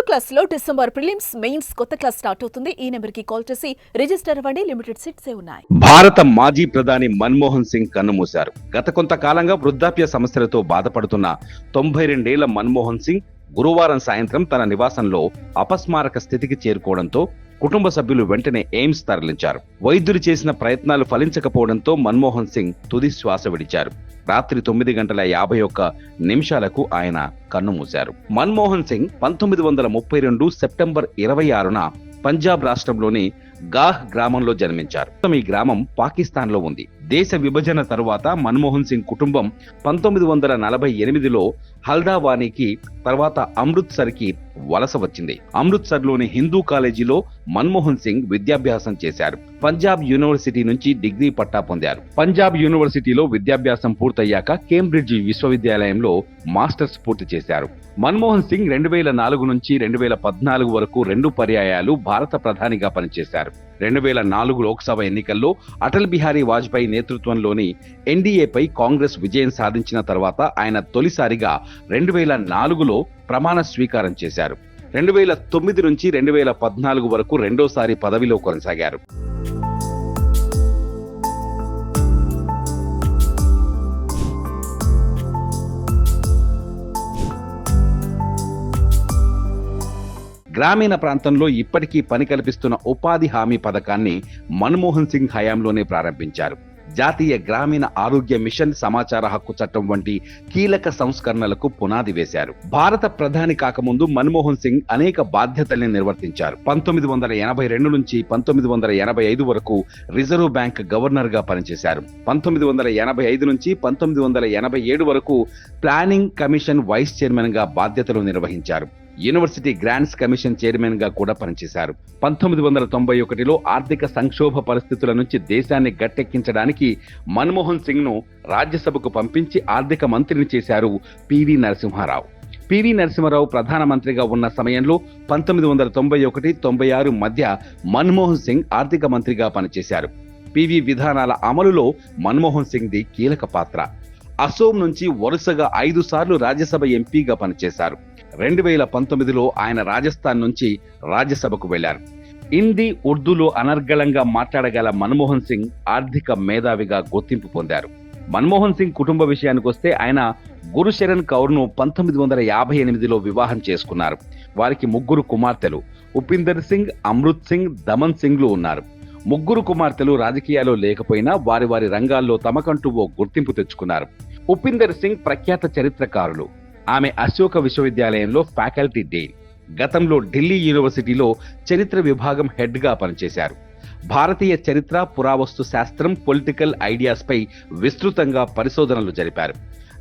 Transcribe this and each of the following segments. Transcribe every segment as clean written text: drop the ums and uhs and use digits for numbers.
Class లో December prelims mains కొత్త class start అవుతుంది. ఈ నెంబర్ కి కాల్ చేసి రిజిస్టర్ అవ్వండి. లిమిటెడ్ సీట్సే ఉన్నాయి. భారత మాజీ ప్రధాని మన్మోహన్ సింగ్ కన్నుమూశారు. గత కొంతకాలంగా వృద్ధాప్య సమస్యలతో బాధపడుతున్న 92 ఏళ్ల మన్మోహన్ సింగ్ గురువారం సాయంత్రం తన నివాసంలో అపస్మారక స్థితికి చేరుకోవడంతో కుటుంబ సభ్యులు వెంటనే ఎయిమ్స్ తరలించారు. వైద్యులు చేసిన ప్రయత్నాలు ఫలించకపోవడంతో మన్మోహన్ సింగ్ తుది శ్వాస విడిచారు. రాత్రి 9:52 ఆయన కన్నుమూశారు. మన్మోహన్ సింగ్ 1932 సెప్టెంబర్ 26న పంజాబ్ రాష్ట్రంలోని గాహ్ గ్రామంలో జన్మించారు. ఈ గ్రామం పాకిస్తాన్ లో ఉంది. దేశ విభజన తరువాత మన్మోహన్ సింగ్ కుటుంబం 1948లో హల్దావానీకి తర్వాత అమృత్సర్ కి వలస వచ్చింది. అమృత్సర్ లోని హిందూ కాలేజీలో మన్మోహన్ సింగ్ విద్యాభ్యాసం చేశారు. పంజాబ్ యూనివర్సిటీ నుంచి డిగ్రీ పట్టా పొందారు. పంజాబ్ యూనివర్సిటీలో విద్యాభ్యాసం పూర్తయ్యాక కేంబ్రిడ్జ్ విశ్వవిద్యాలయంలో మాస్టర్స్ పూర్తి చేశారు. మన్మోహన్ సింగ్ 2004 నుంచి 2014 వరకు 2 పర్యాయాలు భారత ప్రధానిగా పనిచేశారు. 2004 లోక్సభ ఎన్నికల్లో అటల్ బిహారీ వాజ్పేయి నేతృత్వంలోని ఎన్డీఏపై కాంగ్రెస్ విజయం సాధించిన తర్వాత ఆయన తొలిసారిగా 2004లో ప్రమాణ స్వీకారం చేశారు. 2009 నుంచి 2014 వరకు రెండోసారి పదవిలో కొనసాగారు. గ్రామీణ ప్రాంతంలో ఇప్పటికీ పని కల్పిస్తున్న ఉపాధి హామీ పథకాన్ని మన్మోహన్ సింగ్ హయాంలోనే ప్రారంభించారు. జాతీయ గ్రామీణ ఆరోగ్య మిషన్, సమాచార హక్కు చట్టం వంటి కీలక సంస్కరణలకు పునాది వేశారు. భారత ప్రధాని కాకముందు మన్మోహన్ సింగ్ అనేక బాధ్యతల్ని నిర్వర్తించారు. 1982 నుంచి 1985 వరకు రిజర్వ్ బ్యాంక్ గవర్నర్ గా పనిచేశారు. 1985 నుంచి 1987 వరకు ప్లానింగ్ కమిషన్ వైస్ చైర్మన్ గా బాధ్యతలు నిర్వహించారు. యూనివర్సిటీ గ్రాంట్స్ కమిషన్ చైర్మన్ గా కూడా పనిచేశారు. 1991లో ఆర్థిక సంక్షోభ పరిస్థితుల నుంచి దేశాన్ని గట్టెక్కించడానికి మన్మోహన్ సింగ్ ను రాజ్యసభకు పంపించి ఆర్థిక మంత్రిని చేశారు పివి నరసింహారావు. పివి నరసింహారావు ప్రధానమంత్రిగా ఉన్న సమయంలో 1991-96 మధ్య మన్మోహన్ సింగ్ ఆర్థిక మంత్రిగా పనిచేశారు. పివి విధానాల అమలులో మన్మోహన్ సింగ్ ది కీలక పాత్ర. అసోం నుంచి వరుసగా 5 సార్లు రాజ్యసభ ఎంపీగా పనిచేశారు. 2019లో ఆయన రాజస్థాన్ నుంచి రాజ్యసభకు వెళ్లారు. హిందీ, ఉర్దూలో అనర్గళంగా మాట్లాడగల మన్మోహన్ సింగ్ ఆర్థిక మేధావిగా గుర్తింపు పొందారు. మన్మోహన్ సింగ్ కుటుంబ విషయానికొస్తే ఆయన గురుశరణ్ కౌర్ను 1958లో వివాహం చేసుకున్నారు. వారికి 3 కుమార్తెలు ఉపీందర్ సింగ్, అమృత్ సింగ్, దమన్ సింగ్లు ఉన్నారు. 3 కుమార్తెలు రాజకీయాల్లో లేకపోయినా వారి వారి రంగాల్లో తమకంటూ ఓ గుర్తింపు తెచ్చుకున్నారు. ఉపీందర్ సింగ్ ప్రఖ్యాత చరిత్రకారులు. ఆమె అశోక విశ్వవిద్యాలయంలో ఫ్యాకల్టీ డీన్. గతంలో ఢిల్లీ యూనివర్సిటీలో చరిత్ర విభాగం హెడ్ గా పనిచేశారు. భారతీయ చరిత్ర, పురావస్తు శాస్త్రం, పొలిటికల్ ఐడియాస్ పై విస్తృతంగా పరిశోధనలు జరిపారు.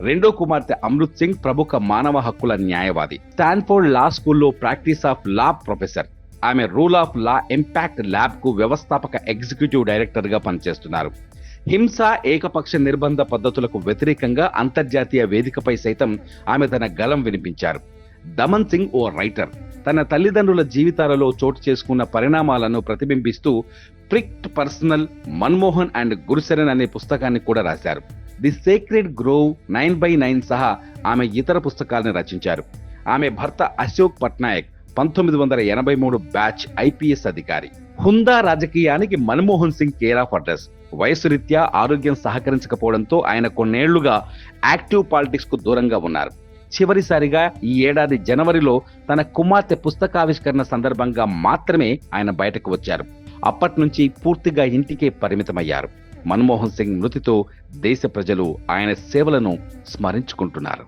రెండో కుమార్తె అమృత్ సింగ్ ప్రముఖ మానవ హక్కుల న్యాయవాది. స్టాన్ఫోర్డ్ లా స్కూల్లో ప్రాక్టీస్ ఆఫ్ లా ప్రొఫెసర్. ఆమె rule of law impact lab కు వ్యవస్థాపక ఎగ్జిక్యూటివ్ డైరెక్టర్ గా పనిచేస్తున్నారు. హింస, ఏకపక్ష నిర్బంధ పద్ధతులకు వ్యతిరేకంగా అంతర్జాతీయ వేదికపై సైతం ఆమె తన గళం వినిపించారు. దమన్ సింగ్ ఓ రైటర్. తన తల్లిదండ్రుల జీవితాలలో చోటు చేసుకున్న పరిణామాలను ప్రతిబింబిస్తూ ప్రిక్ట్ పర్సనల్, మన్మోహన్ అండ్ గురుశరణ్ అనే పుస్తకాన్ని కూడా రాశారు. ది సేక్రెడ్ గ్రోవ్, 9/9 సహా ఆమె ఇతర పుస్తకాలను రచించారు. ఆమె భర్త అశోక్ పట్నాయక్ 1983 బ్యాచ్ ఐపీఎస్ అధికారి. హుందా రాజకీయానికి Manmohan Singh care of address. వయసు రీత్యా ఆరోగ్యం సహకరించకపోవడంతో ఆయన కొన్నేళ్లుగా యాక్టివ్ పాలిటిక్స్ కు దూరంగా ఉన్నారు. చివరిసారిగా ఈ ఏడాది జనవరిలో తన కుమార్తె పుస్తకావిష్కరణ సందర్భంగా మాత్రమే ఆయన బయటకు వచ్చారు. అప్పటి నుంచి పూర్తిగా ఇంటికే పరిమితమయ్యారు. మన్మోహన్ సింగ్ మృతితో దేశ ప్రజలు ఆయన సేవలను స్మరించుకుంటున్నారు.